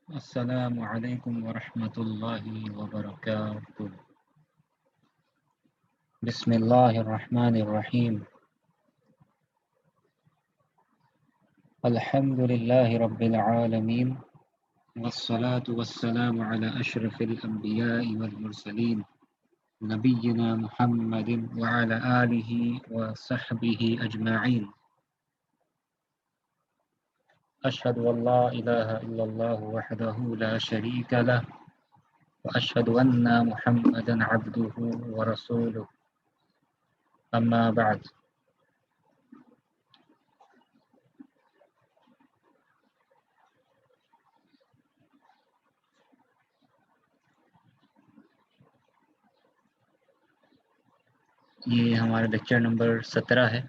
السلام علیکم ورحمۃ اللہ وبرکاتہ۔ بسم اللہ الرحمن الرحیم۔ الحمد للہ رب العالمین، والصلاة والسلام علی اشرف الانبیاء والمرسلین، نبینا محمد وعلی آلہ وصحبہ اجمعین۔ اشہد ان لا الہ الا اللہ وحدہ لا شریک لہ، واشہد ان محمدا عبدہ ورسولہ، اما بعد۔ یہ ہمارا لیکچر نمبر 17 ہے،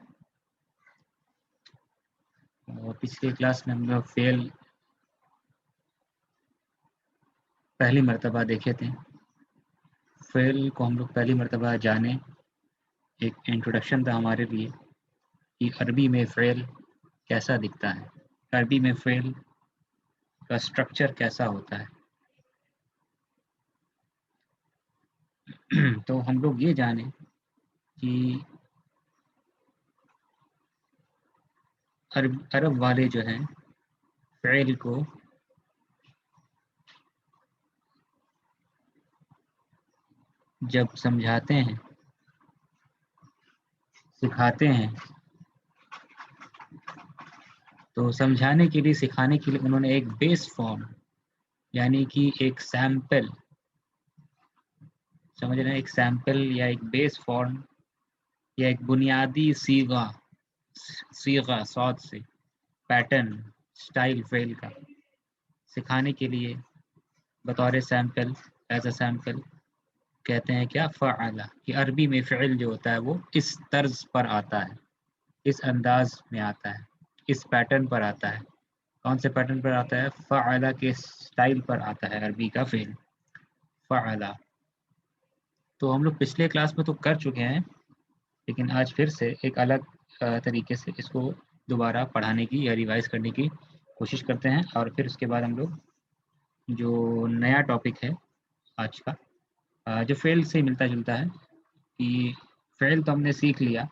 اور پچھلی کلاس میں ہم لوگ فعل پہلی مرتبہ دیکھے تھے۔ فعل کو ہم لوگ پہلی مرتبہ جانے، ایک انٹروڈکشن تھا ہمارے لیے کہ عربی میں فعل کیسا دکھتا ہے، عربی میں فعل کا اسٹرکچر کیسا ہوتا ہے۔ تو ہم لوگ یہ جانیں کہ عرب والے جو ہیں فعل کو جب سمجھاتے ہیں، سکھاتے ہیں، تو سمجھانے کے لیے، سکھانے کے لیے انہوں نے ایک بیس فارم، یعنی کہ ایک سیمپل، سمجھ رہے ہیں، ایک سیمپل یا ایک بیس فارم یا ایک بنیادی صیغہ صاد سے پیٹرن، سٹائل فعل کا سکھانے کے لیے بطور سیمپل، ایز اے سیمپل کہتے ہیں کیا؟ فعل، کہ عربی میں فعل جو ہوتا ہے وہ اس طرز پر آتا ہے، اس انداز میں آتا ہے، اس پیٹرن پر آتا ہے۔ کون سے پیٹرن پر آتا ہے؟ فعل کے سٹائل پر آتا ہے عربی کا فعل، فعل۔ تو ہم لوگ پچھلے کلاس میں تو کر چکے ہیں، لیکن آج پھر سے ایک الگ طریقے سے اس کو دوبارہ پڑھانے کی یا ریوائز کرنے کی کوشش کرتے ہیں، اور پھر اس کے بعد ہم لوگ جو نیا ٹاپک ہے آج کا، جو فعل سے ملتا جلتا ہے، کہ فعل تو ہم نے سیکھ لیا،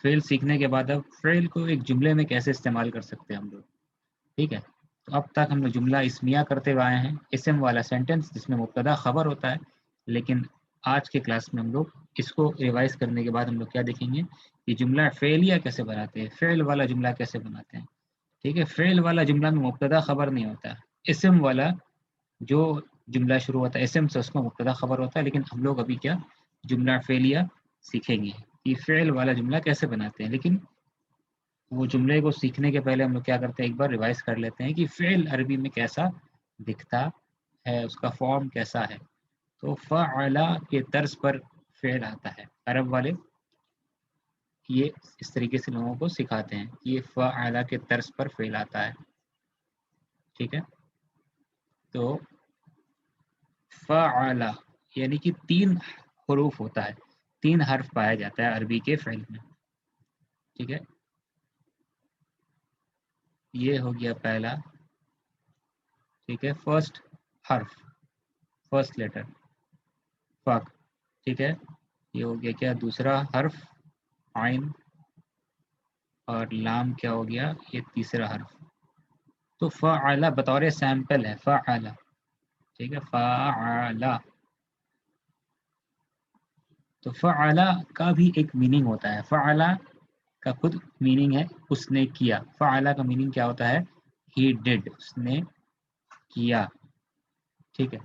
فعل سیکھنے کے بعد اب فعل کو ایک جملے میں کیسے استعمال کر سکتے ہیں ہم لوگ، ٹھیک ہے؟ تو اب تک ہم لوگ جملہ اسمیہ کرتے ہوئے آئے ہیں، اسم والا سینٹنس جس میں مبتدا خبر ہوتا ہے، لیکن آج کے کلاس میں ہم لوگ اس کو ریوائز کرنے کے بعد ہم لوگ کیا دیکھیں گے کہ جملہ فعلیہ کیسے بناتے ہیں، فعل والا جملہ کیسے بناتے ہیں، ٹھیک ہے؟ فعل والا جملہ میں مبتدا خبر نہیں ہوتا، اسم والا جو جملہ شروع ہوتا ہے اسم سے، اس میں مبتدا خبر ہوتا ہے، لیکن ہم لوگ ابھی کیا جملہ فعلیہ سیکھیں گے کہ فعل والا جملہ کیسے بناتے ہیں۔ لیکن وہ جملے کو سیکھنے کے پہلے ہم لوگ کیا کرتے ہیں، ایک بار ریوائز کر لیتے ہیں کہ فعل عربی میں کیسا دکھتا ہے، اس کا فارم کیسا ہے۔ تو فعل کے طرز پر فعل آتا ہے، عرب والے یہ اس طریقے سے لوگوں کو سکھاتے ہیں، یہ فعل کے طرز پر فعل آتا ہے، ٹھیک ہے؟ تو فعل یعنی کہ 3 حروف ہوتا ہے، 3 حرف پایا جاتا ہے عربی کے فعل میں، ٹھیک ہے؟ یہ ہو گیا پہلا، ٹھیک ہے، فرسٹ حرف، فرسٹ لیٹر فاق، ٹھیک ہے؟ یہ ہو گیا کیا؟ دوسرا حرف عین، اور لام کیا ہو گیا؟ یہ تیسرا حرف۔ تو فعل بطور سیمپل ہے، فعل، ٹھیک ہے؟ فعل، تو فعل کا بھی ایک میننگ ہوتا ہے، فعل کا خود میننگ ہے اس نے کیا، فعل کا میننگ کیا ہوتا ہے؟ ہی ڈڈ، اس نے کیا، ٹھیک ہے؟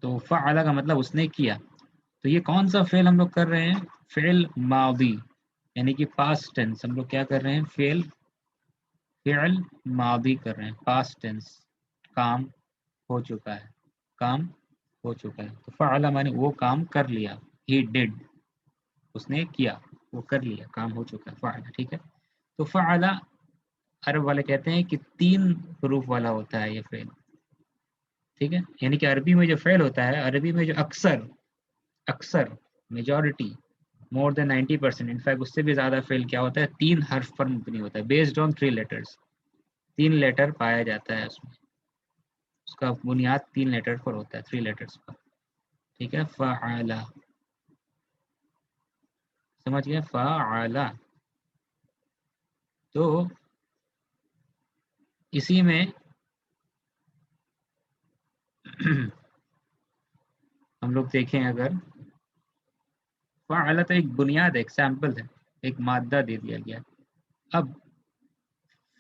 تو فعل کا مطلب اس نے کیا۔ تو یہ کون سا فعل ہم لوگ کر رہے ہیں؟ فعل ماضی، یعنی کہ پاسٹ ٹینس، ہم لوگ کیا کر رہے ہیں؟ فعل ماضی کر رہے ہیں، پاسٹ ٹینس، کام ہو چکا ہے، کام ہو چکا ہے۔ تو فعل مانے وہ کام کر لیا، ہی ڈڈ، اس نے کیا، وہ کر لیا، کام ہو چکا ہے، فعل، ٹھیک ہے؟ تو فعل عرب والے کہتے ہیں کہ 3 حروف والا ہوتا ہے یہ فعل، ٹھیک ہے؟ یعنی کہ عربی میں جو فعل ہوتا ہے، عربی میں جو اکثر میجورٹی، more than 90%، انفیکٹ اس سے بھی زیادہ فعل کیا ہوتا ہے؟ 3 حرف پر مبنی ہوتا ہے، بیسڈ آن 3 لیٹرز، 3 لیٹر پایا جاتا ہے اس میں، اس کا بنیاد 3 لیٹر پر ہوتا ہے، 3 لیٹرز پر، ٹھیک ہے. فعل، سمجھ گئے؟ فعل. تو اسی میں ہم لوگ دیکھیں اگر، فعل تو ایک بنیاد، ایک سیمپل ہے، ایک مادہ دے دیا گیا. اب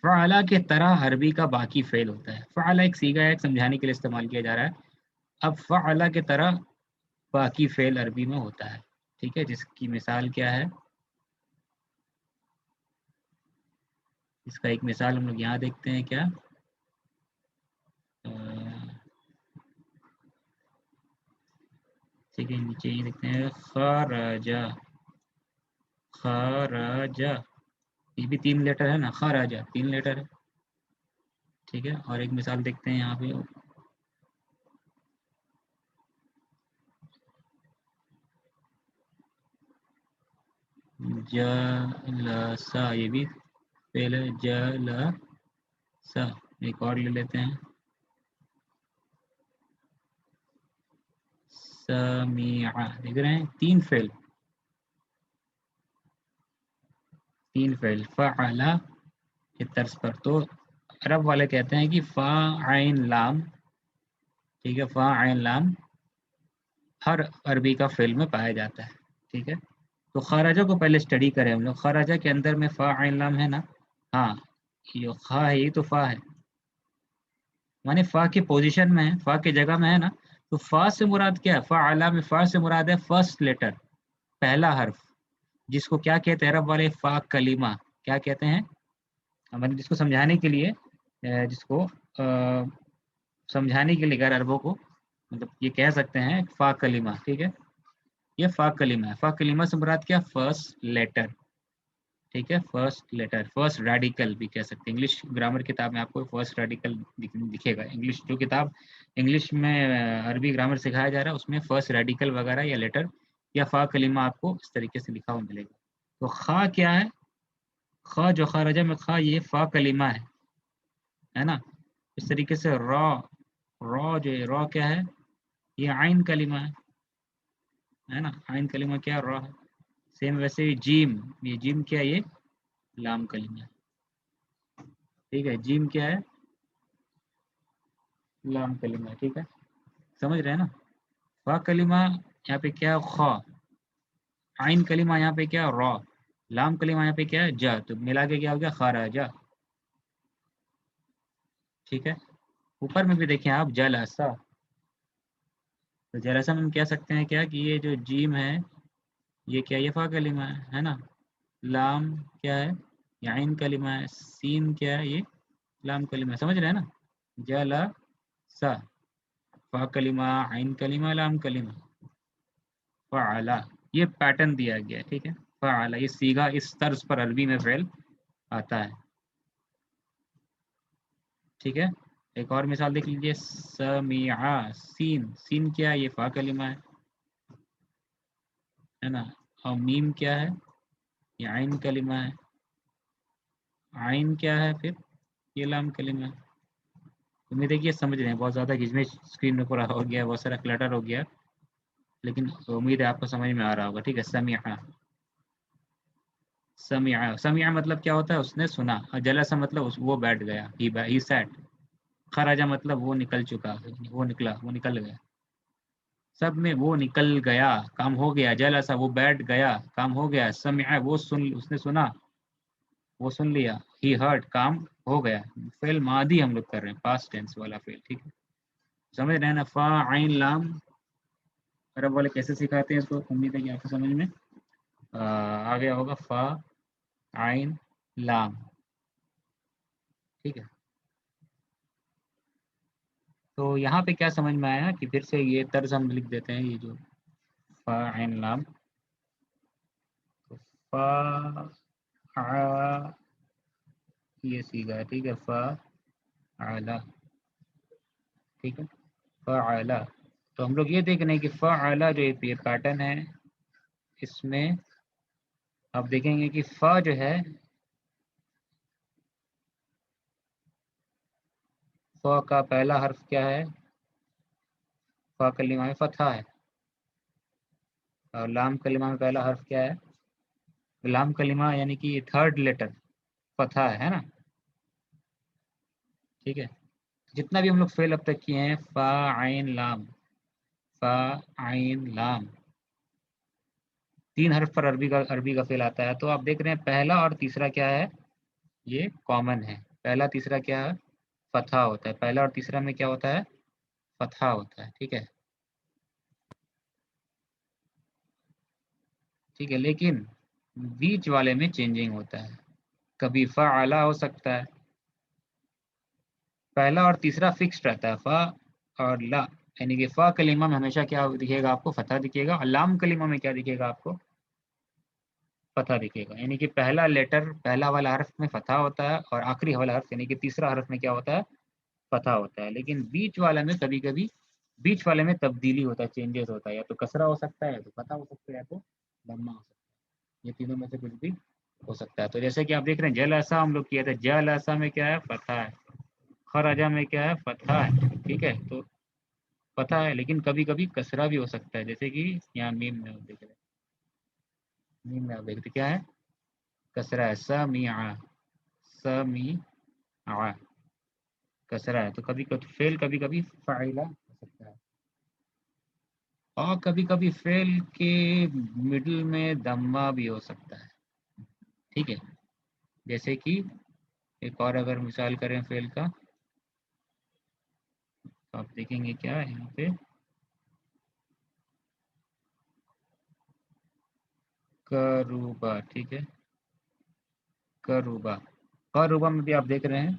فعلا کے طرح عربی کا باقی فعل ہوتا ہے. فعلا ایک صیغہ ہے، ایک سمجھانے کے لیے استعمال کیا جا رہا ہے. اب فعلا کے طرح باقی فعل عربی میں ہوتا ہے، ٹھیک ہے. جس کی مثال کیا ہے، اس کا ایک مثال ہم لوگ یہاں دیکھتے ہیں. کیا ٹھیک ہے، نیچے یہ دیکھتے ہیں، خراجہ. خراجہ یہ بھی 3 لیٹر ہے نا، خراجہ 3 لیٹر ہے، ٹھیک ہے. اور ایک مثال دیکھتے ہیں یہاں پہ، جلسا، یہ بھی پہلے جلسا. ایک اور لے لیتے ہیں، سمیع. دیکھ رہے ہیں 3 فعل، 3 فعل فعل کے طرز پر. تو عرب والے کہتے ہیں کہ فا عین لام، ٹھیک ہے، فا عین لام ہر عربی کا فعل میں پایا جاتا ہے، ٹھیک ہے. تو خارجہ کو پہلے اسٹڈی کریں ہم لوگ. خارجہ کے اندر میں فا عین لام ہے نا، ہاں یہ خا ہے، یہ تو فا ہے، مانے فا کی پوزیشن میں ہے، فا کی جگہ میں ہے نا. تو فا سے مراد کیا ہے؟ فعلا میں فا سے مراد ہے فرسٹ لیٹر، پہلا حرف، جس کو کیا کہتے ہیں عرب والے؟ فا کلمہ. کیا کہتے ہیں؟ ہمارے جس کو سمجھانے کے لیے، جس کو سمجھانے کے لیے غیر عربوں کو، مطلب یہ کہہ سکتے ہیں فا کلمہ، ٹھیک ہے. یہ فا کلمہ ہے. فا کلمہ سے مراد کیا؟ فرسٹ لیٹر، ٹھیک ہے. فرسٹ لیٹر، فرسٹ ریڈیکل بھی کہہ سکتے ہیں. انگلش گرامر کتاب میں آپ کو فرسٹ ریڈیکل دکھے گا. انگلش جو کتاب انگلش میں عربی گرامر سکھایا جا رہا ہے، اس میں فرسٹ ریڈیکل وغیرہ یا لیٹر یا فا کلمہ آپ کو اس طریقے سے لکھا ہوا ملے گا. تو خا کیا ہے؟ خا جو خارجہ میں خا، یہ فا کلمہ ہے نا. اس طریقے سے را، را جو ہے، را کیا ہے؟ یہ عین کلمہ ہے نا. عین کلمہ کیا؟ را ہے. سیم ویسے ہی جیم، یہ جیم کیا ہے؟ یہ لام کلمہ ہے، ٹھیک ہے. جیم کیا ہے؟ لام کلمہ ہے، ٹھیک ہے. سمجھ رہے ہیں نا. فا کلمہ یہاں پہ کیا؟ خا. عین کلمہ یہاں پہ کیا؟ را. لام کلمہ یہاں پہ کیا ہے؟ جا. تو ملا کے کیا ہو گیا؟ خارجہ، ٹھیک ہے. اوپر میں بھی دیکھیں آپ، جلسا. تو جلسا میں ہم کہہ سکتے ہیں کیا کہ یہ جو جیم ہے، یہ کیا؟ یہ فا کلمہ ہے نا. لام کیا ہے؟ یہ عین کلمہ ہے. سین کیا ہے؟ یہ لام کلمہ ہے. سمجھ رہے ہیں نا. جلسا، فا کلمہ، عین کلمہ، لام کلمہ. فعلا، یہ پیٹرن دیا گیا ہے، ٹھیک ہے. فعلا یہ صیغہ اس طرز پر عربی میں فعل آتا ہے، ٹھیک ہے. ایک اور مثال دیکھ لیجیے، سمیع. سین، سین کیا ہے؟ یہ فا کلمہ ہے نا. اور میم کیا ہے؟ یہ عین کلمہ ہے. عین کیا ہے پھر؟ یہ لام کلمہ ہے. امید ہے کہ یہ سمجھ رہے ہیں. بہت زیادہ گھجمے اسکرین میں پورا ہو گیا، بہت سارا کلٹر ہو گیا، لیکن امید ہے آپ کو سمجھ میں آ رہا ہوگا، ٹھیک ہے. سمیع، سمیع. سمیع مطلب کیا ہوتا ہے؟ اس نے سنا. اور جلسہ مطلب وہ بیٹھ گیا، ہی سیٹ. خراجہ مطلب وہ نکل چکا، وہ نکلا، وہ نکل گیا. سب میں وہ نکل گیا، کام ہو گیا. جلسہ وہ بیٹھ گیا، کام ہو گیا. سمع وہ سن، اس نے سنا، وہ سن لیا. ہی ہرڈ، کام ہو گیا. فعل ماضی ہم لوگ کر رہے ہیں، پاسٹ ٹینس والا فعل، ٹھیک ہے. سمجھ رہے ہیں نا. فا عین لام عرب والے کیسے سکھاتے ہیں اس کو، امید ہے کہ آپ کو سمجھ میں آ گیا ہوگا. فا عین لام، ٹھیک ہے. تو یہاں پہ کیا سمجھ میں آیا کہ پھر سے یہ طرز ہم لکھ دیتے ہیں، یہ جو فا عین لام، فا یہ سیدھا ہے، ٹھیک ہے. فا اعلی، ٹھیک ہے. فا اعلی. تو ہم لوگ یہ دیکھ رہے ہیں کہ فا اعلی جو یہ پیٹرن ہے، اس میں آپ دیکھیں گے کہ فا جو ہے فا کا پہلا حرف کیا ہے؟ فا کلمہ میں فتحہ ہے، اور لام کلمہ میں پہلا حرف کیا ہے؟ لام کلمہ یعنی کہ تھرڈ لیٹر فتحہ ہے نا، ٹھیک ہے. جتنا بھی ہم لوگ فعل اب تک کیے ہیں، فا عین لام، فا عین لام، 3 حرف پر عربی کا فعل آتا ہے. تو آپ دیکھ رہے ہیں پہلا اور تیسرا کیا ہے؟ یہ کامن ہے. پہلا تیسرا کیا ہے؟ فتحہ ہوتا ہے. پہلا اور تیسرا میں کیا ہوتا ہے؟ فتحہ ہوتا ہے. ٹھیک ہے، ٹھیک ہے. لیکن بیچ والے میں چینجنگ ہوتا ہے. کبھی فعلا ہو سکتا ہے. پہلا اور تیسرا فکسڈ رہتا ہے، فا اور لا، یعنی کہ فا کلمہ میں ہمیشہ کیا دکھے گا آپ کو؟ فتحہ دکھے گا. اور لام کلمہ میں کیا دکھے گا آپ کو؟ فتحہ دکھے گا. یعنی کہ پہلا لیٹر، پہلا والا حرف میں فتحہ ہوتا ہے، اور آخری والا حرف یعنی کہ تیسرا حرف میں کیا ہوتا ہے؟ فتحہ ہوتا ہے. لیکن بیچ والے میں کبھی کبھی بیچ والے میں تبدیلی ہوتا ہے، چینجز ہوتا ہے. یا تو کسرہ ہو سکتا ہے، یا تو فتحہ ہو سکتا ہے، یا تو ضمہ ہو سکتا ہے. یہ تینوں میں سے کچھ بھی ہو سکتا ہے. تو جیسے کہ آپ دیکھ رہے ہیں جلسہ ہم لوگ کیا تھا، جلسہ میں کیا ہے؟ فتحہ ہے. خرجہ میں کیا ہے؟ فتحہ ہے. ٹھیک ہے، تو فتحہ ہے، لیکن کبھی کبھی کسرہ بھی ہو سکتا ہے. جیسے کہ یہاں میم میں دیکھ رہے ہیں، میم میں آپ دیکھتے کیا ہے؟ کسرہ ہے. سمیع، سمیع، کسرہ ہے. تو کبھی کبھی فعل کبھی کبھی فاعلہ ہو سکتا ہے، اور کبھی کبھی فعل کے مڈل میں دمہ بھی ہو سکتا ہے. ٹھیک ہے، جیسے کہ ایک اور اگر مثال کریں فعل کا، تو آپ دیکھیں گے کیا ہے یہاں پہ؟ کروبا. ٹھیک ہے، کروبا. کروبا میں بھی آپ دیکھ رہے ہیں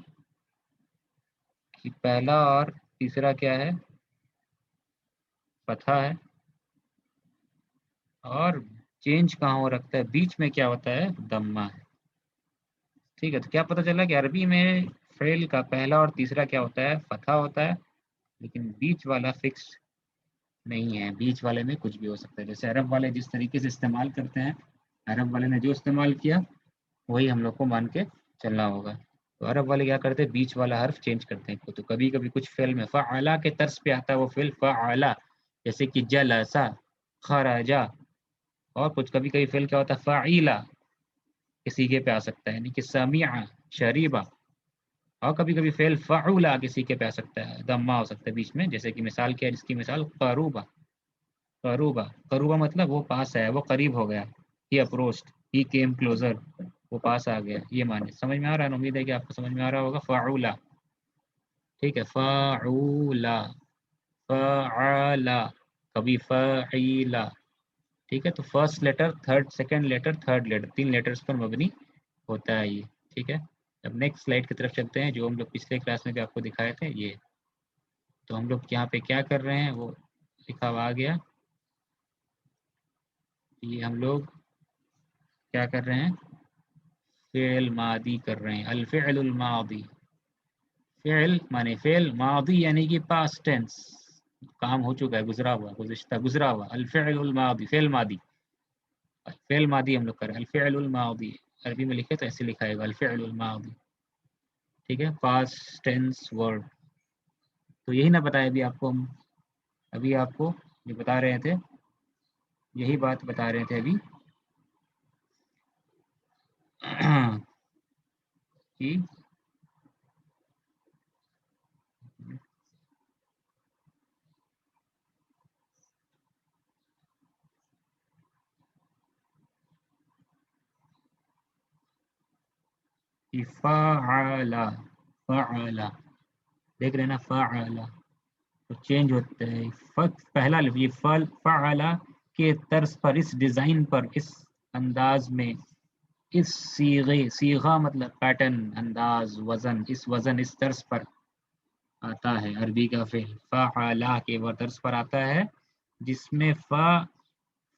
کہ پہلا اور تیسرا کیا ہے؟ فتحہ ہے. اور چینج کہاں ہو رکھتا ہے؟ بیچ میں کیا ہوتا ہے؟ دمہ ہے. ٹھیک ہے، تو کیا پتہ چلا کہ عربی میں فعل کا پہلا اور تیسرا کیا ہوتا ہے؟ فتحہ ہوتا ہے، لیکن بیچ والا فکس نہیں ہے. بیچ والے میں کچھ بھی ہو سکتا ہے. جیسے عرب والے جس طریقے سے استعمال کرتے ہیں، عرب والے نے جو استعمال کیا وہی ہم لوگ کو مان کے چلنا ہوگا. تو عرب والے کیا کرتے ہیں؟ بیچ والا حرف چینج کرتے ہیں. تو کبھی کبھی کچھ فعل میں فعلا کے طرز پہ آتا ہے وہ فعل فعلا، جیسے کہ جلسا، خرجا. اور کچھ کبھی کبھی فعل کیا ہوتا ہے؟ فعیلا کے سیغے پہ آ سکتا ہے، یعنی کہ سمیع، شریبا. اور کبھی کبھی فعل فعولا کے سیغے پہ آ سکتا ہے، دمہ ہو سکتا ہے بیچ میں. جیسے کہ مثال کیا ہے؟ جس کی مثال قروبا. قروبا، قروبا مطلب وہ پاس ہے، وہ قریب ہو گیا. ہی اپروچڈ، ہی کیم کلوزر، وہ پاس آ گیا. یہ معنی سمجھ میں آ رہا ہے؟ امید ہے کہ آپ کو سمجھ میں آ رہا ہوگا. فعولا. ٹھیک ہے، فعولا، فعلا، کبھی فعیلا. ٹھیک ہے، تو first letter, third, second letter, third letter, 3 letters پر مبنی ہوتا ہے یہ. ٹھیک ہے، اب نیکسٹ سلائڈ کی طرف چلتے ہیں، جو ہم لوگ پچھلے کلاس میں بھی آپ کو دکھائے تھے. یہ تو ہم لوگ یہاں پہ کیا کر رہے ہیں وہ لکھا ہوا آ گیا. یہ ہم لوگ کیا کر رہے ہیں؟ فعل ماضی کر رہے ہیں. الفعل الماضی، فعل مانے فعل، ماضی یعنی کہ پاسٹ ٹینس، کام ہو چکا ہے، گزرا ہوا، گزشتہ، گزرا ہوا. الفعل الماضی، فعل ماضی. فعل ماضی ہم لوگ کر رہے ہیں. الفعل الماضی عربی میں لکھے تو ایسے لکھا ہے الفعل الماضی. ٹھیک ہے، پاسٹ ٹینس ورڈ. تو یہی نہ بتایا ابھی آپ کو جو بتا رہے تھے، یہی بات بتا رہے تھے ابھی کہ فعلا، فعلا، دیکھ رہے ہیں نا؟ فعلا تو چینج ہوتا ہے. پہلا لفظ یہ فعلا کے طرز پر، اس ڈیزائن پر، اس انداز میں، اس صیغے، صیغہ مطلب پیٹرن، انداز، وزن، اس وزن، اس طرز پر آتا ہے عربی کا فعل. فعلا کے وہ طرز پر آتا ہے جس میں فا،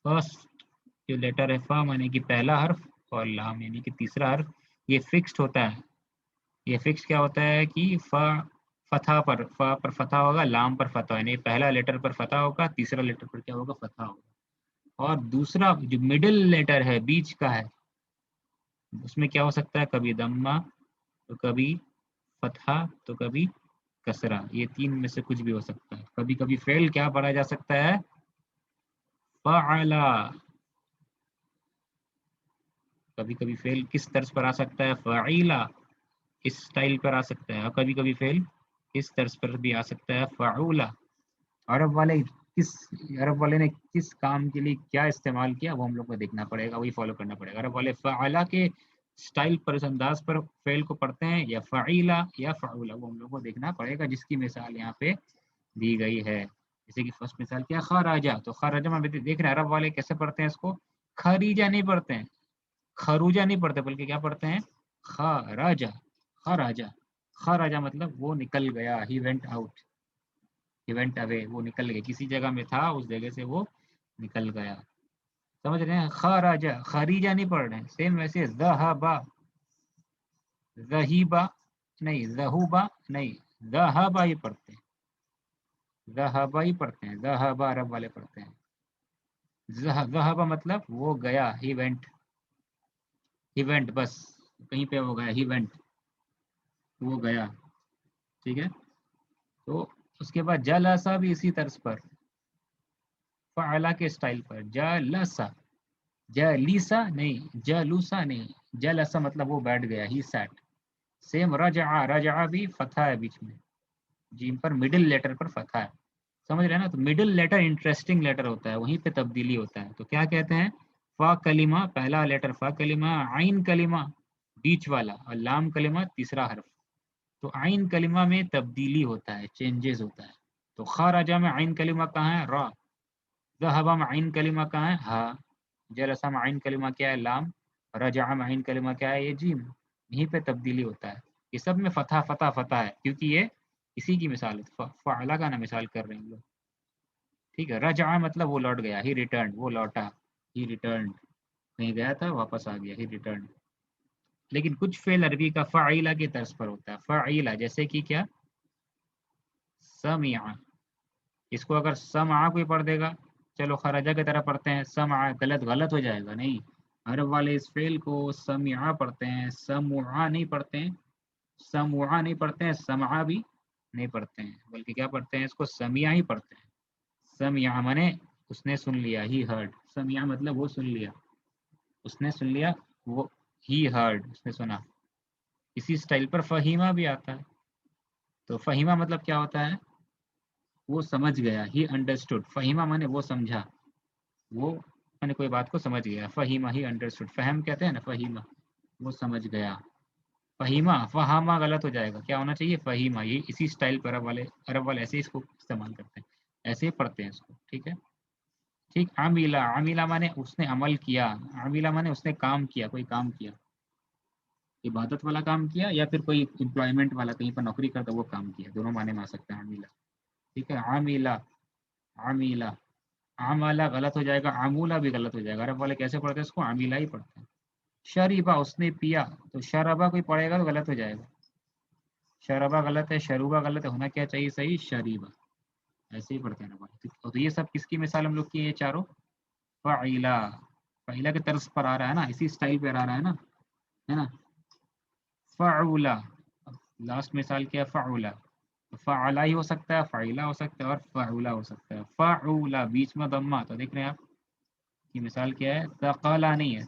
فرسٹ جو لیٹر ہے فا مانے کہ پہلا حرف، اور لام یعنی کہ تیسرا حرف، یہ فکسڈ ہوتا ہے. یہ فکس کیا ہوتا ہے کہ فا، فتحہ پر، فا پر فتحہ ہوگا، لام پر فتحہ، یعنی پہلا لیٹر پر فتحہ ہوگا، تیسرا لیٹر پر کیا ہوگا؟ فتحہ ہوگا. اور دوسرا جو مڈل لیٹر ہے، بیچ کا ہے، اس میں کیا ہو سکتا ہے؟ کبھی دمہ، تو کبھی فتحہ، تو کبھی کسرہ، یہ تین میں سے کچھ بھی ہو سکتا ہے. کبھی کبھی فعل کیا پڑھا جا سکتا ہے؟ فعلا. کبھی کبھی فعل کس طرز پر آ سکتا ہے؟ فعیلا، اس سٹائل پر آ سکتا ہے. اور کبھی کبھی فعل کس طرز پر بھی آ سکتا ہے؟ فعولا. عرب والے نے کس کام کے لیے کیا استعمال کیا وہ ہم لوگ کو دیکھنا پڑے گا، وہی فالو کرنا پڑے گا. عرب والے فعلا کے سٹائل پر، اس انداز پر فعل کو پڑھتے ہیں، یا فعیلا یا فعولا، وہ ہم لوگ کو دیکھنا پڑے گا، جس کی مثال یہاں پہ دی گئی ہے. جیسے کہ فرسٹ مثال کیا؟ خراجہ. تو خراجہ میں دیکھ رہے ہیں عرب والے کیسے پڑھتے ہیں اس کو؟ خریجہ نہیں پڑھتے ہیں، خروجہ نہیں پڑھتے، بلکہ کیا پڑھتے ہیں؟ خراجہ. خراجہ. خراجہ مطلب وہ نکل گیا، he went out, he went away, وہ نکل گیا، کسی جگہ میں تھا اس جگہ سے وہ نکل گیا. سمجھ رہے ہیں؟ خراجہ. خریجہ نہیں پڑھ رہے ہیں. سیم ویسے ذہبا، ذہیبا نہیں، ذہوبا نہیں، ذہبا ہی پڑھتے ہیں، ذہبا ہی پڑھتے ہیں، ذہبا عرب والے پڑھتے ہیں. ذہبا مطلب وہ گیا، ہی وینٹ، ہی وینٹ، بس کہیں پہ وہ گیا، ہی وینٹ، وہ گیا. ٹھیک ہے. تو اس کے بعد جلسا بھی اسی طرز پر، فعلا کے سٹائل پر. جلسا، جلیسا نہیں، جلوسا نہیں، جلسا مطلب وہ بیٹھ گیا، ہی سیٹ. سیم رجعہ، رجعہ بھی فتح ہے بیچ میں، جیم پر مڈل لیٹر پر فتح ہے. سمجھ رہے ہیں نا؟ تو مڈل لیٹر انٹرسٹنگ لیٹر ہوتا ہے، وہیں پہ تبدیلی ہوتا ہے. تو کیا کہتے ہیں؟ فا کلمہ پہلا لیٹر، فا کلمہ، عین کلمہ بیچ والا، اور لام کلمہ تیسرا حرف. تو عین کلمہ میں تبدیلی ہوتا ہے، چینجز ہوتا ہے. تو خارجہ میں عین کلمہ کہاں ہے؟ را. ذہبہ میں عین کلمہ کہاں ہے؟ ہا. جلسہ میں عین کلمہ کیا ہے؟ لام. رجع میں عین کلمہ کیا ہے؟ یہ جیم. یہیں پہ تبدیلی ہوتا ہے. یہ سب میں فتح فتح فتح ہے، کیونکہ یہ اسی کی مثال ہے، فعلا کا نا مثال کر رہے ہیں ہم لوگ. ٹھیک ہے. رجع مطلب وہ لوٹ گیا، ہی ریٹرنڈ، وہ لوٹا، ہی ریٹرنڈ، کہیں گیا تھا واپس آ گیا، ہی ریٹرنڈ. لیکن کچھ فعل عربی کا فعیلہ کی طرز پر ہوتا ہے، فعیلہ. جیسے کہ کیا؟ سمع. اس کو اگر سمع کوئی پڑھ دے گا، چلو خرجہ کی طرح پڑھتے ہیں، سمع غلط ہو جائے گا. نہیں، عرب والے اس فعل کو سمع پڑھتے ہیں، سمع نہیں پڑھتے ہیں، سمع نہیں پڑھتے ہیں، سمع بھی نہیں پڑھتے ہیں، بلکہ کیا پڑھتے ہیں؟ اس کو سمیع ہی پڑھتے ہیں. سمیع مانے اس نے سن لیا، ہی ہرڈ. سمیع مطلب وہ سن لیا، اس نے سن لیا، وہ ہی ہرڈ، اس نے سنا. اسی سٹائل پر فہیمہ بھی آتا ہے. تو فہیمہ مطلب کیا ہوتا ہے؟ وہ سمجھ گیا، ہی انڈرسٹوڈ. فہیمہ مانے وہ سمجھا، وہ میں نے کوئی بات کو سمجھ گیا. فہیمہ، ہی انڈرسٹوڈ. فہم کہتے ہیں نا، فہیمہ وہ سمجھ گیا. فہیمہ، فہامہ غلط ہو جائے گا، کیا ہونا چاہیے؟ فہیمہ. یہ اسی سٹائل پر عرب والے ایسے اس کو استعمال کرتے ہیں، ایسے ہی پڑھتے ہیں اس کو. ٹھیک ہے. ٹھیک. عاملہ، عاملہ مانے اس نے عمل کیا، عاملہ مانے اس نے کام کیا، کوئی کام کیا، عبادت والا کام کیا، یا پھر کوئی امپلائمنٹ والا کہیں پر نوکری کرتا وہ کام کیا، دونوں معنی میں آ سکتا ہے عاملہ. ٹھیک ہے. عاملہ، عاملہ. عاملہ غلط ہو جائے گا، عامولہ بھی غلط ہو جائے گا. عرب والے کیسے پڑھتے ہیں اس کو؟ عاملہ ہی پڑھتے ہیں. شریبہ، اس نے پیا. تو شربہ کوئی پڑھے گا تو غلط ہو جائے گا، شربہ غلط ہے، شروبہ غلط ہے، ہونا کیا چاہیے؟ صحیح، شریبہ. ایسے ہی پڑھتے ہیں عرب والے. تو یہ سب کس کی مثال ہم لوگ کی؟ یہ چاروں فعیلہ. فعیلہ کے طرز پر آ رہا ہے نا، اسی سٹائل پہ آ رہا ہے نا. فعولا، لاسٹ مثال کیا؟ فعولا. فعلا ہی ہو سکتا ہے، فعیلہ ہو سکتا ہے، اور فعولا ہو سکتا ہے. فعولا بیچ میں ضمہ. تو دیکھ رہے ہیں آپ کی مثال کیا ہے؟ ثقلا نہیں ہے،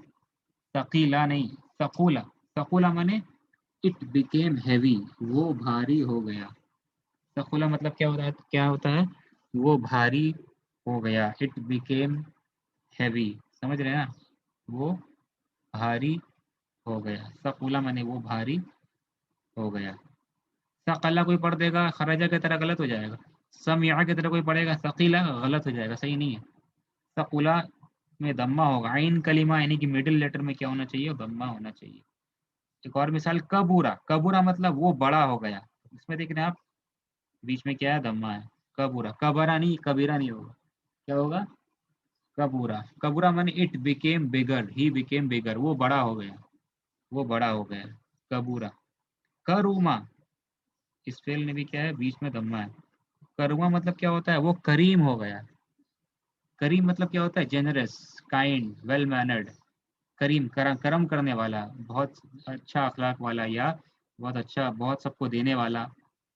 ثقیلا نہیں، ثقولا. ثقولا مانے اٹ بیکیم ہیوی، وہ بھاری ہو گیا. ثقولا مطلب کیا ہوتا ہے؟ کیا ہوتا ہے؟ وہ بھاری ہو گیا. It became heavy. سمجھ رہے ہیں نا؟ وہ بھاری ہو گیا. ثقولا مانے وہ بھاری ہو گیا. ثقلہ کوئی پڑھ دے گا خرجہ کی طرح غلط ہو جائے گا. سمع کی طرح کوئی پڑھے گا ثقیلہ غلط ہو جائے گا، صحیح نہیں ہے. ثقولا میں ضمہ ہوگا. عین کلمہ یعنی کہ مڈل لیٹر میں کیا ہونا چاہیے؟ ضمہ ہونا چاہیے. ایک اور مثال کبورا. کبورا مطلب وہ بڑا ہو گیا. اس میں دیکھ رہے ہیں آپ بیچ میں کیا ہے؟ ضمہ ہے. کبورا، کبرا نہیں، کبیرہ نہیں ہوگا. کیا ہوگا؟ کبورا. کبورا مانے it became bigger, he became bigger, وہ بڑا ہو گیا، وہ بڑا ہو گیا. کبورا. کروما، اس فعل نے بھی کیا ہے؟ بیچ میں ضمہ ہے. کروما مطلب کیا ہوتا ہے؟ وہ کریم ہو گیا. کریم مطلب کیا ہوتا ہے؟ Generous, kind, well mannered. کریم، کرم کرنے والا، بہت اچھا اخلاق والا، یا بہت اچھا، بہت سب کو دینے والا،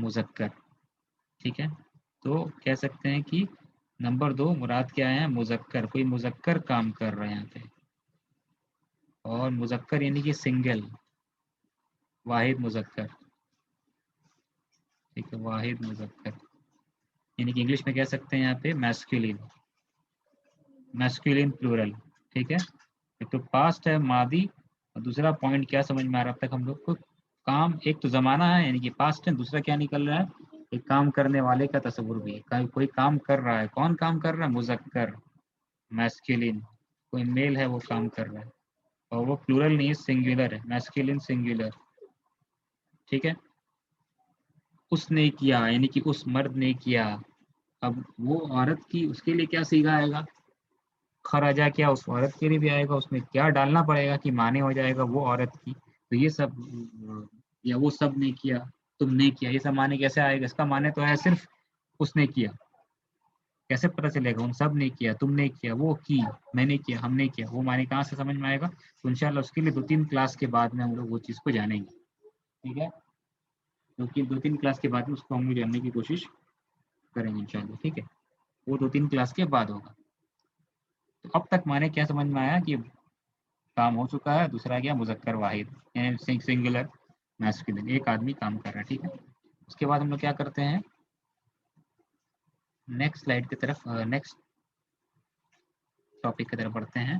مذکر. ٹھیک ہے, تو کہہ سکتے ہیں کہ نمبر 2 مراد کیا ہے, مذکر, کوئی مذکر کام کر رہے ہیں یہاں پہ. اور مذکر یعنی کہ سنگل, واحد مذکر. ٹھیک ہے, واحد مذکر یعنی کہ انگلش میں کہہ سکتے ہیں یہاں پہ میسکولین, میسکولین پلورل. ٹھیک ہے, ایک تو پاسٹ ہے ماضی, اور دوسرا پوائنٹ کیا سمجھ میں آ رہا اب تک ہم لوگ کو, کام ایک تو زمانہ ہے یعنی کہ پاسٹ ہے, دوسرا کیا نکل رہا ہے, ایک کام کرنے والے کا تصور بھی ہے, کوئی کام کر رہا ہے. کون کام کر رہا ہے, مذکر میسکولین, کوئی میل ہے وہ کام کر رہا ہے, اور وہ پلورل نہیں ہے, سنگولر ہے, میسکولین سنگولر. ٹھیک ہے, اس نے کیا یعنی کہ اس مرد نے کیا. اب وہ عورت کی, اس کے لیے کیا سیکھا آئے گا, خراجہ کیا اس عورت کے لیے بھی آئے گا, اس میں کیا ڈالنا پڑے گا کہ معنی ہو جائے گا وہ عورت کی. تو یہ سب, یا وہ سب نے کیا, تم نے کیا, یہ سب معنی کیسے آئے گا, اس کا معنی تو ہے صرف اس نے کیا. کیسے پتہ چلے گا, ان سب نے کیا, تم نے کیا, وہ کی, میں نے کیا, ہم نے کیا, وہ معنی کہاں سے سمجھ میں آئے گا. تو انشاءاللہ اس کے لیے 2-3 کلاس کے بعد میں ہم لوگ وہ چیز کو جانیں گے. ٹھیک ہے, کیونکہ 2-3 کلاس کے بعد میں اس کو ہم لوگ جاننے کی کوشش کریں گے انشاءاللہ. ٹھیک ہے, وہ 2-3 کلاس کے بعد ہوگا. تو اب تک معنی کیا سمجھ میں آیا کہ کام ہو چکا ہے, دوسرا کیا, مذکر واحد یعنی سنگولر میسکولین, ایک آدمی کام کر رہا ہے. ٹھیک ہے, اس کے بعد ہم لوگ کیا کرتے ہیں, نیکسٹ سلائڈ کی طرف, نیکسٹ ٹاپک کی طرف بڑھتے ہیں.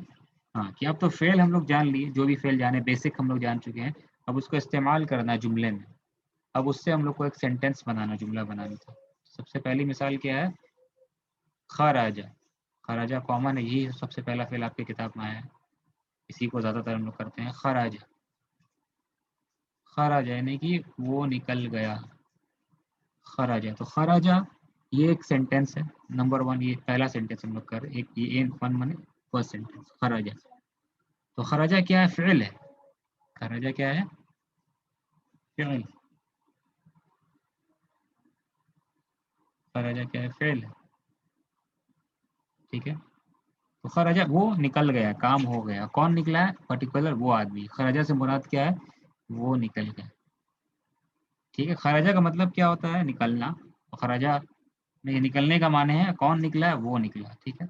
ہاں, کہ اب تو فعل ہم لوگ جان لیے, جو بھی فعل جانے بیسک ہم لوگ جان چکے ہیں. اب اس کو استعمال کرنا جملے میں. اب اس سے ہم لوگ کو ایک سینٹینس بنانا, جملہ بنانا تھا. سب سے پہلی مثال کیا ہے, خراجہ. خراجہ کامن ہے, یہی سب سے پہلا فعل آپ کی کتاب میں آیا ہے, اسی کو زیادہ تر ہم لوگ کرتے ہیں, خراجہ. خراجہ یعنی کہ وہ نکل گیا, خراجہ. تو خراجہ یہ ایک سینٹینس ہے, نمبر 1, یہ پہلا سینٹینس ہم لوگ کر ایک, یہ ون من فرسٹ سینٹینس خراجہ. تو خراجہ کیا ہے, فعل ہے. خراجہ کیا ہے, فعل. خراجہ کیا ہے, فعل ہے. ٹھیک ہے, تو خراجہ وہ نکل گیا, کام ہو گیا. کون نکلا ہے, پرٹیکولر وہ آدمی. خراجہ سے مراد کیا ہے, وہ نکل گیا. ٹھیک ہے, خراجہ کا مطلب کیا ہوتا ہے, نکلنا. خراجہ میں نکلنے کا معنی ہے کون نکلا ہے, وہ نکلا. ٹھیک ہے,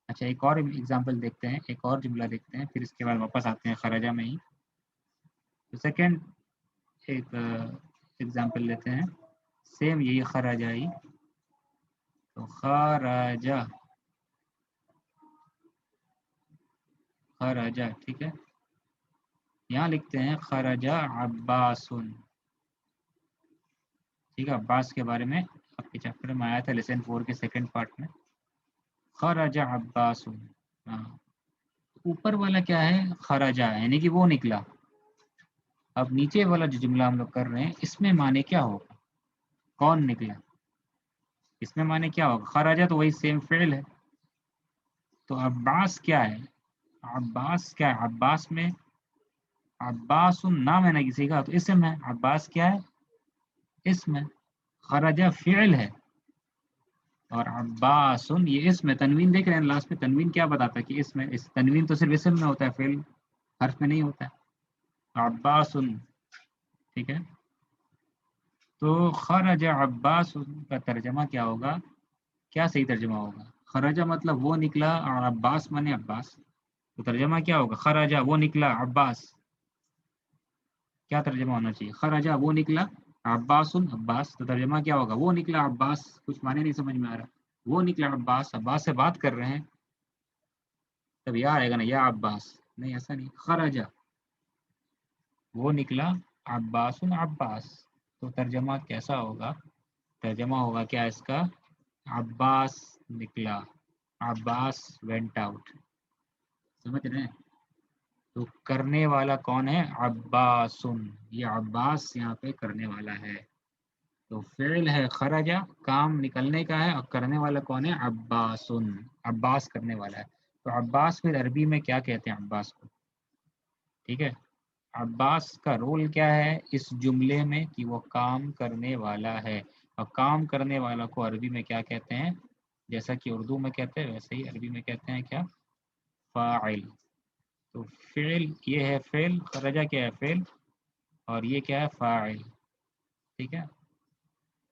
اچھا ایک اور ایگزامپل دیکھتے ہیں, ایک اور جملہ دیکھتے ہیں, پھر اس کے بعد واپس آتے ہیں خراجہ میں ہی. تو سیکنڈ ایک ایگزامپل لیتے ہیں, سیم یہی خراجہ ہی. تو خراجہ, خراجہ. ٹھیک ہے, یہاں لکھتے ہیں خراجہ عباسن. ٹھیک ہے, عباس کے بارے میں آپ کے چیپٹر میں آیا تھا, لیسن 4 کے سیکنڈ پارٹ میں. خراجہ عباسن. ہاں, اوپر والا کیا ہے, خراجہ یعنی کہ وہ نکلا. اب نیچے والا جو جملہ ہم لوگ کر رہے ہیں, اس میں معنی کیا ہوگا, کون نکلا, اس میں معنی کیا ہوگا. خراجہ تو وہی سیم فعل ہے. تو عباس کیا ہے, عباس کیا ہے, عباس میں عباس نام ہے نا کسی کا, تو اسم ہے. عباس کیا ہے, اسم ہے. خراجہ فعل ہے, اور عباس یہ اسم ہے. تنوین دیکھ رہے ہیں لاسٹ میں, تنوین کیا بتاتا ہے کہ اسم ہے. اس تنوین تو صرف اسم میں ہوتا ہے, فعل حرف میں نہیں ہوتا ہے. عباس. ٹھیک ہے, تو خرج عباس کا ترجمہ کیا ہوگا, کیا صحیح ترجمہ ہوگا. خرجہ مطلب وہ نکلا, اور عباس مانے عباس. تو ترجمہ کیا ہوگا, خرجہ وہ نکلا, عباس. کیا ترجمہ ہونا چاہیے, خرجہ وہ نکلا, عباس عباس. تو ترجمہ کیا ہوگا, وہ نکلا عباس. کچھ معنی نہیں سمجھ میں آ رہا, وہ نکلا عباس. عباس سے بات کر رہے ہیں, تب یا آئے گا نا, یا عباس. نہیں, ایسا نہیں. خرجہ وہ نکلا, عباس عباس. تو ترجمہ کیسا ہوگا, ترجمہ ہوگا کیا اس کا, عباس نکلا, عباس وینٹ آؤٹ. سمجھ رہے ہیں. تو کرنے والا کون ہے, عباس. یہ عباس یہاں پہ کرنے والا ہے. تو فعل ہے خرجہ, کام نکلنے کا ہے, اور کرنے والا کون ہے, عباس. عباس کرنے والا ہے. تو عباس پھر عربی میں کیا کہتے ہیں, عباس کو. ٹھیک ہے, عباس کا رول کیا ہے اس جملے میں, کہ وہ کام کرنے والا ہے. اور کام کرنے والا کو عربی میں کیا کہتے ہیں, جیسا کہ اردو میں کہتے ہیں ویسے ہی عربی میں کہتے ہیں کیا, فاعل. تو فعل یہ ہے, فعل خرجہ کیا ہے, فعل, اور یہ کیا ہے, فاعل. ٹھیک ہے,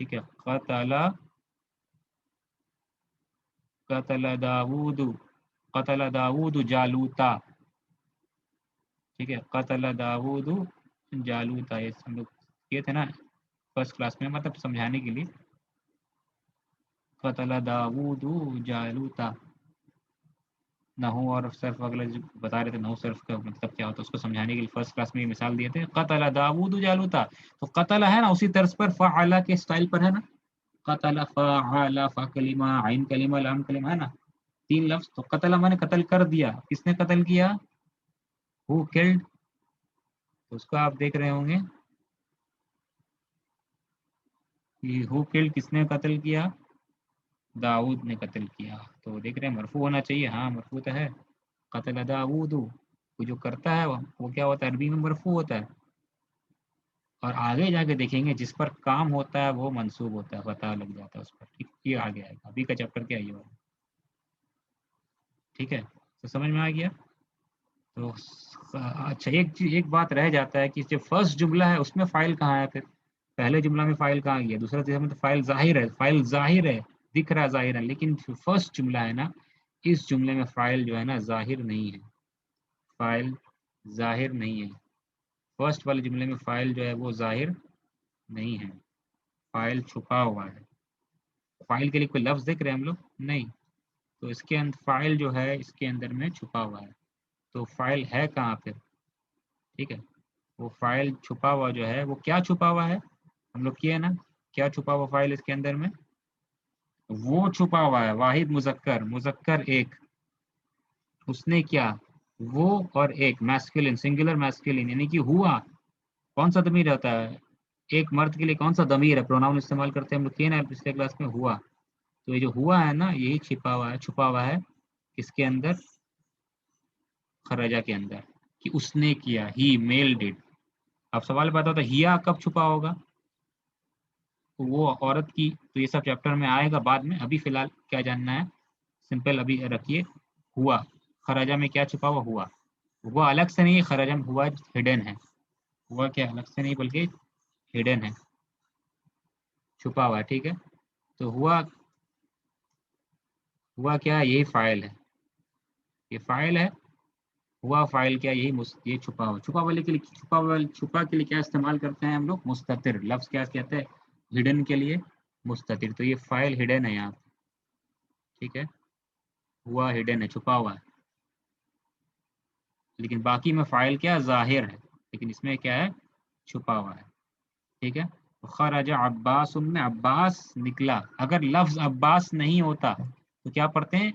ٹھیک ہے، قتل داود، قتل داود جالوتا، ٹھیک ہے، قتل داود جالوتا، یہ ہم لوگ کیے تھے نا فرسٹ کلاس میں، مطلب سمجھانے کے لیے، قتل داود جالوتا، نحو اور صرف اگلا جو بتا رہے تھے نحو صرف کا مطلب کیا ہوتا ہے اس کو سمجھانے کے لیے فرسٹ کلاس میں یہ مثال دیے تھے، قتل داود جالوتا، تو قتل ہے نا اسی طرز پر فعل کے سٹائل پر ہے نا، قتل فعل فکلمہ عین کلمہ لام کلمہ ہے نا، تین لفظ، تو قتل میں نے قتل کر دیا، کس نے قتل کیا؟ ہو کلڈ، تو اس کو آپ دیکھ رہے ہوں گے کہ ہو کلڈ کس نے قتل کیا؟ داؤد نے قتل کیا، تو دیکھ رہے ہیں مرفوع ہونا چاہیے، ہاں مرفوع تو ہے، قتل داؤد، وہ جو کرتا ہے وہ کیا ہوتا ہے؟ عربی میں مرفوع ہوتا ہے، اور آگے جا کے دیکھیں گے جس پر کام ہوتا ہے وہ منصوب ہوتا ہے، پتہ لگ جاتا ہے اس پر، ٹھیک، یہ آگے آئے گا، ابھی کا چیپٹر کیا ہے یہ والا، ٹھیک ہے، تو سمجھ میں آ گیا؟ تو اچھا ایک بات رہ جاتا ہے کہ جو فرسٹ جملہ ہے اس میں فائل کہاں ہے؟ پھر پہلے جملہ میں فائل کہاں گیا؟ دوسرا تیسرا میں تو فائل ظاہر ہے، فائل ظاہر ہے، دکھ رہا ہے ظاہر ہے، لیکن فرسٹ جملہ ہے نا، اس جملے میں فائل جو ہے نا ظاہر نہیں ہے، فائل ظاہر نہیں ہے، فرسٹ والے جملے میں فائل جو ہے وہ ظاہر نہیں ہے، فائل چھپا ہوا ہے، فائل کے لیے کوئی لفظ دیکھ رہے ہیں ہم لوگ؟ نہیں، تو اس کے اندر فائل جو ہے اس کے اندر میں چھپا ہوا ہے، تو فائل ہے کہاں پھر؟ ٹھیک ہے، وہ فائل چھپا ہوا جو ہے وہ کیا چھپا ہوا ہے؟ ہم لوگ کیے نا، کیا چھپا ہوا فائل اس کے اندر میں؟ وہ چھپا ہوا ہے واحد مذکر، مذکر ایک، اس نے کیا؟ وہ اور ایک، میسکولین، سنگولر میسکولین، یعنی کہ ہوا، کون سا ضمیر ہوتا ہے ایک مرد کے لیے؟ کون سا ضمیر ہے، پروناؤن استعمال کرتے ہیں ہم لوگ، کیے نا پچھلے کلاس میں، ہوا، تو یہ جو ہوا ہے نا یہی چھپا ہوا ہے، چھپا ہوا ہے کس کے اندر؟ خرجہ کے اندر، کہ اس نے کیا، ہی میل ڈیڈ، اب سوال پیدا ہوتا ہے ہیا کب چھپا ہوگا؟ وہ عورت کی، تو یہ سب چیپٹر میں آئے گا بعد میں، ابھی فی الحال کیا جاننا ہے، سمپل ابھی رکھیے، ہوا، خرجہ میں کیا چھپا ہوا؟ ہوا، ہوا الگ سے نہیں، خرجہ میں ہوا ہڈن ہے، ہوا کیا الگ سے نہیں بلکہ ہڈن ہے، چھپا ہوا ہے، ٹھیک ہے، تو ہوا کیا ہے؟ یہی فائل ہے، یہ فائل ہے، ہوا فائل کیا؟ یہ چھپا ہوا، چھپا والے کے لیے، چھپا کے لیے کیا استعمال کرتے ہیں ہم لوگ؟ مستتر، لفظ کیا کہتے ہیں ہڈن کے لیے؟ مستتر، تو یہ فائل ہڈن ہے یہاں، ٹھیک ہے، ہوا ہڈن ہے، چھپا ہوا ہے، لیکن باقی میں فائل کیا ظاہر ہے، لیکن اس میں کیا ہے؟ چھپا ہوا ہے، ٹھیک ہے، خرج عباس، میں عباس نکلا، اگر لفظ عباس نہیں ہوتا تو کیا پڑھتے ہیں،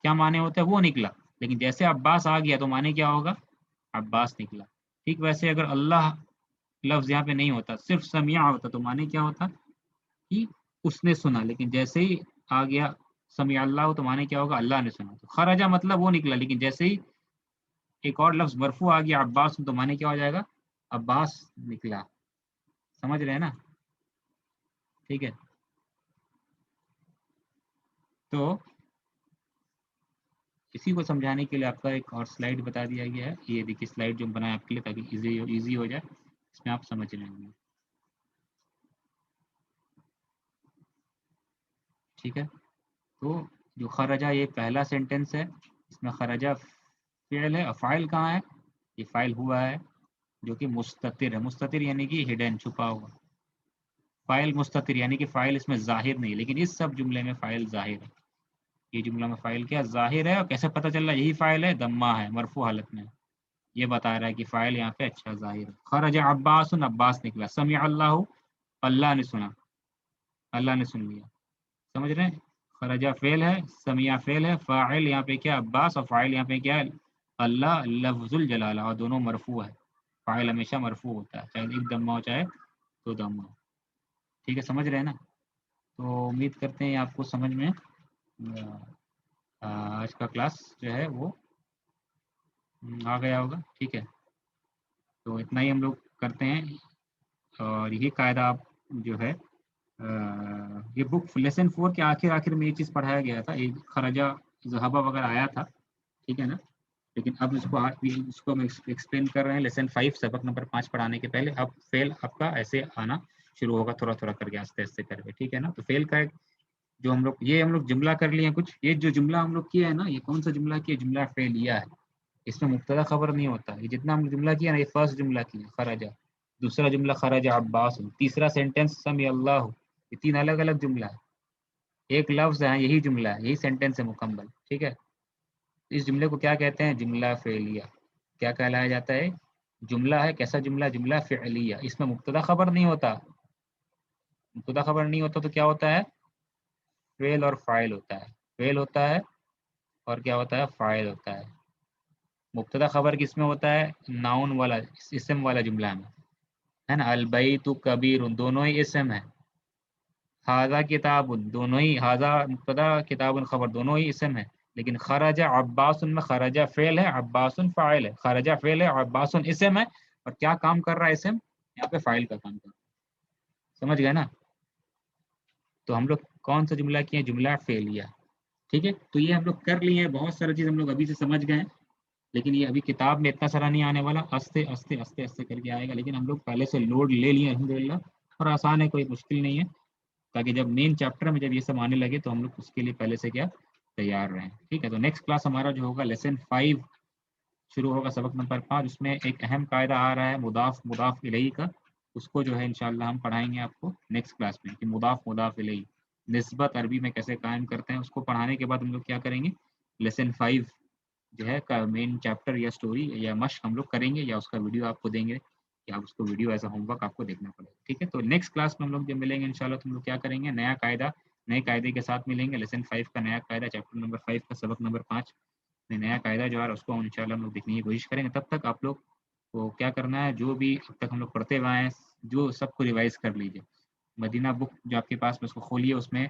کیا معنی ہوتا ہے؟ وہ نکلا، لیکن جیسے عباس آ گیا تو معنی کیا ہوگا؟ عباس نکلا، ٹھیک، ویسے اگر اللہ لفظ یہاں پہ نہیں ہوتا، صرف سمیع ہوتا تو معنی کیا ہوتا؟ کہ اس نے سنا، لیکن جیسے ہی آ گیا سمیع اللہ تو معنی کیا ہوگا؟ اللہ نے سنا، تو خرجہ مطلب وہ نکلا، لیکن جیسے ہی ایک اور لفظ مرفوع آ گیا عباس تو معنی کیا ہو جائے گا؟ عباس نکلا، سمجھ رہے ہیں نا؟ ٹھیک ہے، تو اسی کو سمجھانے کے لیے آپ کا ایک اور سلائڈ بتا دیا گیا ہے، یہ دیکھیے سلائڈ جو بنایا آپ کے لیے تاکہ ایزی ہو جائے، اس میں آپ سمجھ رہے ہوں گے، ٹھیک ہے، تو جو خرجہ یہ پہلا سینٹنس ہے، اس میں خرجہ فعل ہے، اور فاعل کہاں ہے؟ یہ فاعل ہوا ہے جو کہ مستتر ہے، مستتر یعنی کہ ہڈن، چھپا ہوا، فاعل مستتر یعنی کہ فاعل اس میں ظاہر نہیں، لیکن اس سب جملے میں فاعل ظاہر ہے، یہ جملہ میں فاعل کیا ظاہر ہے، اور کیسے پتہ چل رہا ہے یہی فاعل ہے؟ ضمہ ہے مرفوع حالت میں، یہ بتا رہا ہے کہ فاعل یہاں پہ اچھا ظاہر ہے، خرج عباس، عباس نکلا، سمع اللہ، اللہ نے سنا، اللہ نے سن لیا، سمجھ رہے ہیں؟ خرجہ فعل ہے، سمیع فعل ہے، فاعل یہاں پہ کیا عباس، اور فاعل یہاں پہ کیا ہے؟ اللہ لفظ الجلالہ، اور دونوں مرفوع ہے، فاعل ہمیشہ مرفوع ہوتا ہے، چاہے ایک ضمہ ہو چاہے دو ضمہ ہو، ٹھیک ہے، سمجھ رہے ہیں نا؟ تو امید کرتے ہیں آپ کو سمجھ میں آج کا کلاس جو ہے وہ آ گیا ہوگا، ٹھیک ہے، تو اتنا ہی ہم لوگ کرتے ہیں، اور یہی قاعدہ آپ جو ہے یہ بک لیسن 4 کے آخر میں یہ چیز پڑھایا گیا تھا، ایک خرجہ ذہبہ وغیرہ آیا تھا، ٹھیک ہے نا، لیکن اب اس کو ہم ایکسپلین کر رہے ہیں لیسن 5 سبق نمبر 5 پڑھانے کے پہلے، اب فعل آپ کا ایسے آنا شروع ہوگا تھوڑا تھوڑا کر کے آہستہ آہستہ کر کے، ٹھیک ہے نا. تو فیل کا ایک جو ہم لوگ جملہ کر لیے ہیں کچھ. یہ جو جملہ ہم لوگ کیا ہے نا، یہ کون سا جملہ کیا؟ جملہ فعلیہ ہے. اس میں مبتدا خبر نہیں ہوتا. یہ جتنا ہم جملہ کیا نا، یہ فرسٹ جملہ کیا خرجہ، دوسرا جملہ خرج عباس، تیسرا سینٹینس سمی اللہ. یہ 3 الگ الگ جملہ ہے. ایک لفظ ہے، یہی جملہ ہے، یہی سینٹینس ہے مکمل، ٹھیک ہے. اس جملے کو کیا کہتے ہیں؟ جملہ فعلیہ. کیا کہلایا جاتا ہے؟ جملہ ہے. کیسا جملہ؟ جملہ فعلیہ. اس میں مبتدا خبر نہیں ہوتا. مبتدا خبر نہیں ہوتا تو کیا ہوتا ہے؟ فعل اور فاعل ہوتا ہے. فعل ہوتا ہے اور کیا ہوتا ہے؟ فاعل ہوتا ہے. مبتدا خبر کس میں ہوتا ہے؟ ناؤن والا، اسم والا جملہ میں ہے نا. البیت کبیر، دونوں ہی اسم ہے. ہاذا کتاب، دونوں ہی، ہاذا مبتدا کتاب خبر، دونوں ہی اسم ہے. لیکن خرج عباس میں خرجہ فعل ہے، عباس فاعل ہے. خرجہ فعل ہے، عباس اسم ہے. اور کیا کام کر رہا ہے اسم؟ یہاں پہ فاعل کا کام کر رہا ہے. سمجھ گئے نا؟ تو ہم لوگ کون سا جملہ کیے؟ جملہ فعلیہ. ٹھیک ہے. تو یہ ہم لوگ کر لیے ہیں. بہت سارا چیز ہم لوگ ابھی سے سمجھ گئے ہیں، لیکن یہ ابھی کتاب میں اتنا سارا نہیں آنے والا. آستے آستے آستے آستے کر کے آئے گا. لیکن ہم لوگ پہلے سے لوڈ لے لیے الحمدللہ، اور آسان ہے، کوئی مشکل نہیں ہے. تاکہ جب مین چیپٹر میں جب یہ سب آنے لگے تو ہم لوگ اس کے لیے پہلے سے کیا تیار رہیں. ٹھیک ہے. تو نیکسٹ کلاس ہمارا جو ہوگا لیسن 5 شروع ہوگا، سبق نمبر 5. اس میں ایک اہم قاعدہ آ رہا ہے مضاف مضاف الیہ کا. اس کو جو ہے انشاءاللہ ہم پڑھائیں گے آپ کو نیکسٹ کلاس میں، کہ مضاف مضاف الیہ نسبت عربی میں کیسے قائم کرتے ہیں. اس کو پڑھانے کے بعد ہم لوگ کیا کریں گے؟ لیسن 5 جو ہے کا مین چیپٹر یا اسٹوری یا مشق ہم لوگ کریں گے، یا اس کا ویڈیو آپ کو دیں گے کہ آپ اس کو video as a home work آپ کو دیکھنا پڑے گا. ٹھیک ہے. تو نیکسٹ کلاس میں ہم لوگ جب ملیں گے انشاءاللہ تو ہم لوگ کیا کریں گے؟ نیا قاعدہ، نئے قاعدے کے ساتھ ملیں گے. لیسن 5 کا نیا قاعدہ، چیپٹر نمبر 5 کا سبق نمبر 5 میں نیا قاعدہ جو ہے اس کو انشاءاللہ ہم لوگ دیکھنے کی کوشش کریں گے. تب تک آپ لوگ کو کیا کرنا ہے؟ جو بھی اب تک ہم لوگ پڑھتے ہوئے آئے ہیں، جو سب کو ریوائز کر لیجیے. مدینہ بک جو آپ کے پاس میں، اس کو کھولیے. اس میں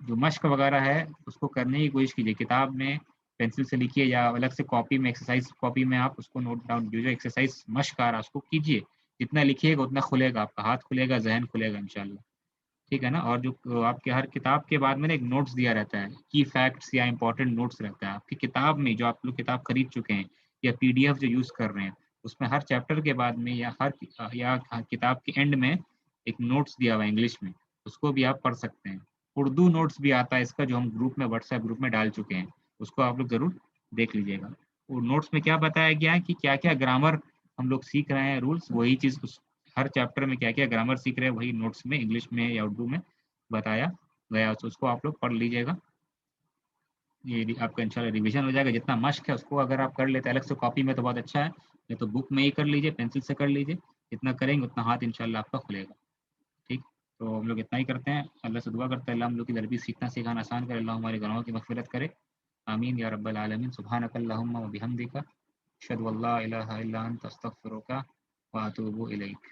جو مشق وغیرہ ہے اس کو کرنے کی کوشش کیجیے. کتاب میں پینسل سے لکھیے یا الگ سے کاپی میں، ایکسرسائز کاپی میں آپ اس کو نوٹ ڈاؤن، جو ایکسرسائز مشق آ رہا ہے اس کو کیجیے. جتنا لکھیے گا اتنا کھلے گا آپ کا ہاتھ، کھلے گا ذہن، کھلے گا انشاءاللہ. ٹھیک ہے نا. اور جو آپ کے ہر کتاب کے بعد میں ایک نوٹس دیا رہتا ہے، کی فیکٹس یا امپورٹنٹ نوٹس رہتا ہے آپ کی کتاب میں. جو آپ لوگ کتاب خرید چکے ہیں یا PDF جو یوز کر رہے ہیں، اس میں ہر چیپٹر کے بعد میں یا کتاب کے اینڈ میں ایک نوٹس دیا ہوا ہے انگلش میں. اس کو بھی آپ پڑھ سکتے ہیں. اردو نوٹس بھی آتا ہے اس کا، جو ہم گروپ میں واٹس ایپ گروپ میں ڈال چکے ہیں. اس کو آپ لوگ ضرور دیکھ لیجیے گا. وہ نوٹس میں کیا بتایا گیا ہے کہ کیا کیا گرامر ہم لوگ سیکھ رہے ہیں، رولس، وہی چیز ہر چیپٹر میں کیا کیا گرامر سیکھ رہے ہیں وہی نوٹس میں انگلش میں یا اردو میں بتایا گیا. تو اس کو آپ لوگ پڑھ لیجیے گا. یہ آپ کا انشاءاللہ ریویژن ہو جائے گا. جتنا مشق ہے اس کو اگر آپ کر لیتے الگ سے کاپی میں تو بہت اچھا ہے، نہیں تو بک میں ہی کر لیجیے، پینسل سے کر لیجیے. جتنا کریں گے اتنا ہاتھ انشاءاللہ آپ کا کھلے گا. ٹھیک. تو ہم لوگ اتنا ہی کرتے ہیں. اللہ سے دعا کرتے ہیں اللہ ہم لوگ کی عربی سیکھنا سکھانا آسان کرے. اللہ ہمارے گناہوں کی مغفرت کرے. آمین یا رب العالمین. سبحانک اللہم و بحمدک، اشہد ان لا الہ الا انت، استغفرک و اتوب الیک.